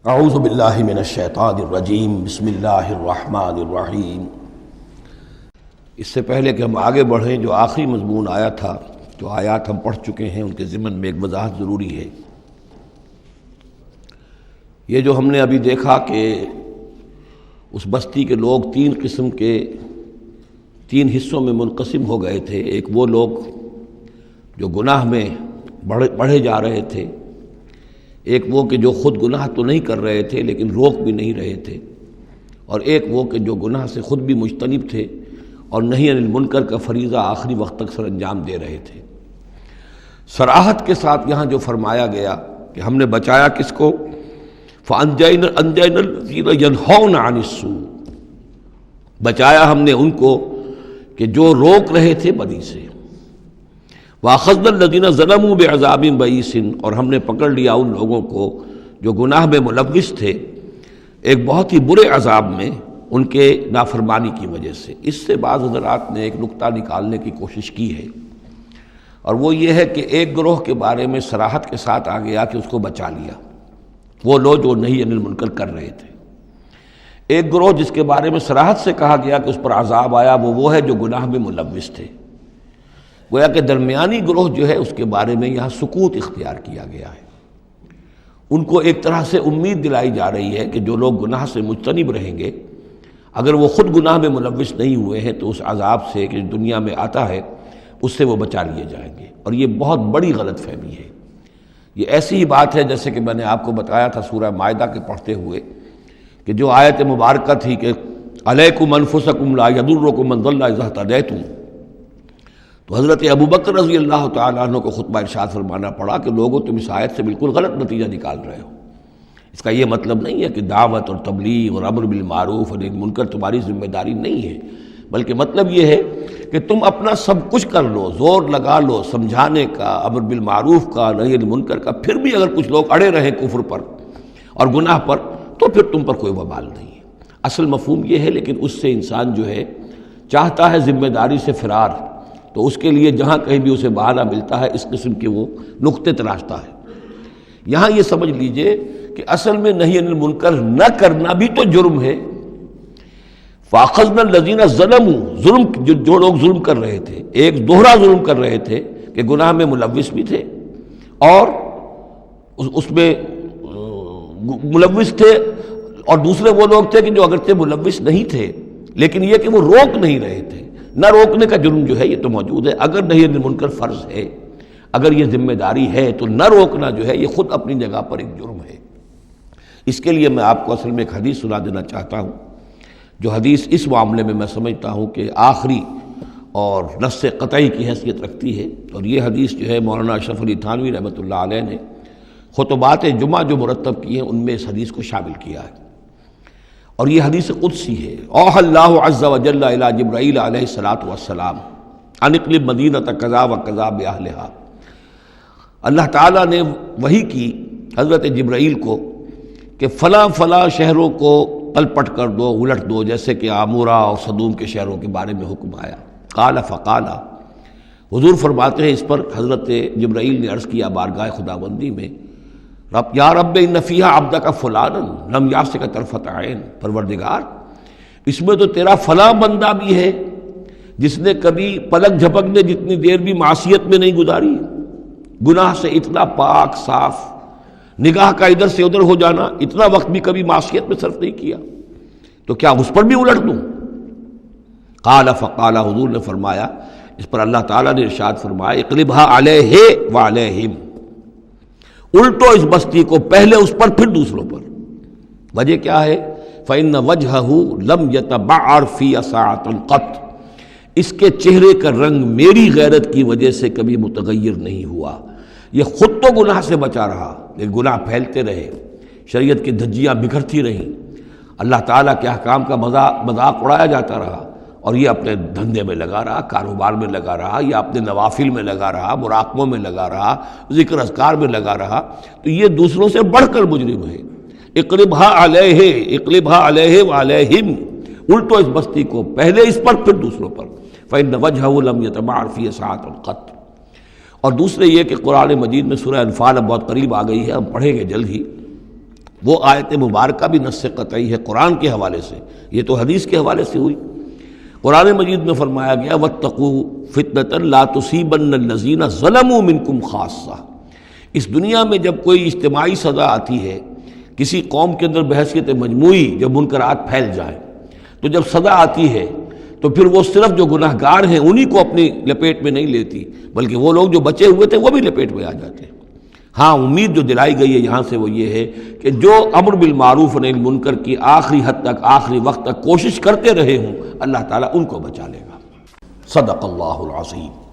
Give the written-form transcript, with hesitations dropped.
اعوذ باللہ من الشیطان الرجیم بسم اللہ الرحمن الرحیم۔ اس سے پہلے کہ ہم آگے بڑھیں، جو آخری مضمون آیا تھا، جو آیات ہم پڑھ چکے ہیں، ان کے ضمن میں ایک وضاحت ضروری ہے۔ یہ جو ہم نے ابھی دیکھا کہ اس بستی کے لوگ تین قسم کے تین حصوں میں منقسم ہو گئے تھے۔ ایک وہ لوگ جو گناہ میں بڑھے جا رہے تھے، ایک وہ کہ جو خود گناہ تو نہیں کر رہے تھے لیکن روک بھی نہیں رہے تھے، اور ایک وہ کہ جو گناہ سے خود بھی مجتنب تھے اور نہی عن المنکر کا فریضہ آخری وقت تک سر انجام دے رہے تھے۔ صراحت کے ساتھ یہاں جو فرمایا گیا کہ ہم نے بچایا کس کو، فَأَنْجَيْنَا الَّذِينَ يَنْهَوْنَ عَنِ السُّوءِ، بچایا ہم نے ان کو کہ جو روک رہے تھے بدی سے۔ وَأَخَذْنَا الَّذِينَ ظَلَمُوا بِعَذَابٍ بَئِيسٍ، اور ہم نے پکڑ لیا ان لوگوں کو جو گناہ میں ملوث تھے ایک بہت ہی برے عذاب میں ان کے نافرمانی کی وجہ سے۔ اس سے بعض حضرات نے ایک نقطہ نکالنے کی کوشش کی ہے، اور وہ یہ ہے کہ ایک گروہ کے بارے میں صراحت کے ساتھ آ گیا کہ اس کو بچا لیا، وہ لوگ جو نہی عن المنکر کر رہے تھے۔ ایک گروہ جس کے بارے میں صراحت سے کہا گیا کہ اس پر عذاب آیا، وہ ہے جو گناہ میں ملوث تھے۔ گویا کہ درمیانی گروہ جو ہے اس کے بارے میں یہاں سکوت اختیار کیا گیا ہے۔ ان کو ایک طرح سے امید دلائی جا رہی ہے کہ جو لوگ گناہ سے مجتنب رہیں گے، اگر وہ خود گناہ میں ملوث نہیں ہوئے ہیں تو اس عذاب سے کہ دنیا میں آتا ہے اس سے وہ بچا لیے جائیں گے۔ اور یہ بہت بڑی غلط فہمی ہے۔ یہ ایسی ہی بات ہے جیسے کہ میں نے آپ کو بتایا تھا سورہ مائدہ کے پڑھتے ہوئے کہ جو آیت مبارکہ تھی کہ علیکم انفسکم لا یضرکم من ضل اذا اہتدیتم، تو حضرت ابوبکر رضی اللہ تعالیٰ عنہ کو خطبہ ارشاد فرمانا پڑا کہ لوگوں تم اس آیت سے بالکل غلط نتیجہ نکال رہے ہو۔ اس کا یہ مطلب نہیں ہے کہ دعوت اور تبلیغ اور امر بالمعروف اور نہی عن المنکر تمہاری ذمہ داری نہیں ہے، بلکہ مطلب یہ ہے کہ تم اپنا سب کچھ کر لو، زور لگا لو سمجھانے کا، امر بالمعروف کا، نہی عن المنکر کا، پھر بھی اگر کچھ لوگ اڑے رہیں کفر پر اور گناہ پر تو پھر تم پر کوئی وبال نہیں ہے۔ اصل مفہوم یہ ہے، لیکن اس سے انسان جو ہے چاہتا ہے ذمہ داری سے فرار، تو اس کے لیے جہاں کہیں بھی اسے بہانہ ملتا ہے اس قسم کے وہ نقطے تراشتا ہے۔ یہاں یہ سمجھ لیجئے کہ اصل میں نہی عن المنکر نہ کرنا بھی تو جرم ہے۔ فَأَخَذْنَا الَّذِينَ ظَلَمُوا، ظلم جو لوگ ظلم کر رہے تھے، ایک دوہرا ظلم کر رہے تھے کہ گناہ میں ملوث بھی تھے اور اس میں ملوث تھے، اور دوسرے وہ لوگ تھے کہ جو اگرچہ ملوث نہیں تھے لیکن یہ کہ وہ روک نہیں رہے تھے۔ نہ روکنے کا جرم جو ہے یہ تو موجود ہے۔ اگر نہی عن المنکر فرض ہے، اگر یہ ذمہ داری ہے، تو نہ روکنا جو ہے یہ خود اپنی جگہ پر ایک جرم ہے۔ اس کے لیے میں آپ کو اصل میں ایک حدیث سنا دینا چاہتا ہوں، جو حدیث اس معاملے میں سمجھتا ہوں کہ آخری اور نص قطعی کی حیثیت رکھتی ہے۔ اور یہ حدیث جو ہے مولانا اشرف علی تھانوی رحمۃ اللہ علیہ نے خطبات جمعہ جو مرتب کیے ہیں ان میں اس حدیث کو شامل کیا ہے، اور یہ حدیث قدسی ہے۔ اوحى اللہ عز وجل الی جبرائیل علیہ الصلوۃ والسلام ان اقلب مدینہ کذا وکذا باہلھا، اللہ تعالیٰ نے وحی کی حضرت جبرائیل کو کہ فلاں فلاں شہروں کو پلٹ کر دو، الٹ دو، جیسے کہ عمورہ اور صدوم کے شہروں کے بارے میں حکم آیا۔ قال فقال، حضور فرماتے ہیں اس پر حضرت جبرائیل نے عرض کیا بارگاہ خداوندی میں، رب یا رب ان فیہا عبدک فلانا لم یعصک طرفۃ عین، پروردگار اس میں تو تیرا فلاں بندہ بھی ہے جس نے کبھی پلک جھپکنے جتنی دیر بھی معصیت میں نہیں گزاری، گناہ سے اتنا پاک صاف، نگاہ کا ادھر سے ادھر ہو جانا، اتنا وقت بھی کبھی معصیت میں صرف نہیں کیا، تو کیا اس پر بھی الٹ دوں؟ قال فقال، حضور نے فرمایا اس پر اللہ تعالیٰ نے ارشاد فرمایا اقلبھا علیہ وعلیہم، الٹو اس بستی کو، پہلے اس پر پھر دوسروں پر۔ وجہ کیا ہے؟ فإن وجهه لم يتبعر في ساعة قط، اس کے چہرے کا رنگ میری غیرت کی وجہ سے کبھی متغیر نہیں ہوا۔ یہ خود تو گناہ سے بچا رہا لیکن گناہ پھیلتے رہے، شریعت کی دھجیاں بکھرتی رہیں، اللہ تعالیٰ کے احکام کا مذاق اڑایا جاتا رہا، اور یہ اپنے دھندے میں لگا رہا، کاروبار میں لگا رہا، یا اپنے نوافل میں لگا رہا، مراقبوں میں لگا رہا، ذکر اذکار میں لگا رہا، تو یہ دوسروں سے بڑھ کر مجرم ہے۔ اقلبھا علیہ، اقلبھا علیہ وعلیہم، الٹو اس بستی کو، پہلے اس پر پھر دوسروں پر۔ فإن وجهه لم يتبعر فيه ساعة قط۔ اور دوسرے یہ کہ قرآن مجید میں سورہ انفال اب بہت قریب آ گئی ہے، ہم پڑھیں گے جلد ہی، وہ آیت مبارکہ بھی نص قطعی ہے قرآن کے حوالے سے، یہ تو حدیث کے حوالے سے ہوئی۔ قرآن مجید میں فرمایا گیا واتقوا فتنۃ لا تصیبن الذین ظلموا منکم خاصہ۔ اس دنیا میں جب کوئی اجتماعی سزا آتی ہے، کسی قوم کے اندر بحیثیت مجموعی جب منکرات پھیل جائیں، تو جب سزا آتی ہے تو پھر وہ صرف جو گناہ گار ہیں انہی کو اپنی لپیٹ میں نہیں لیتی، بلکہ وہ لوگ جو بچے ہوئے تھے وہ بھی لپیٹ میں آ جاتے ہیں۔ ہاں امید جو دلائی گئی ہے یہاں سے وہ یہ ہے کہ جو امر بالمعروف و نہی عن المنکر کی آخری حد تک، آخری وقت تک کوشش کرتے رہے ہوں، اللہ تعالیٰ ان کو بچا لے گا۔ صدق اللہ العظیم۔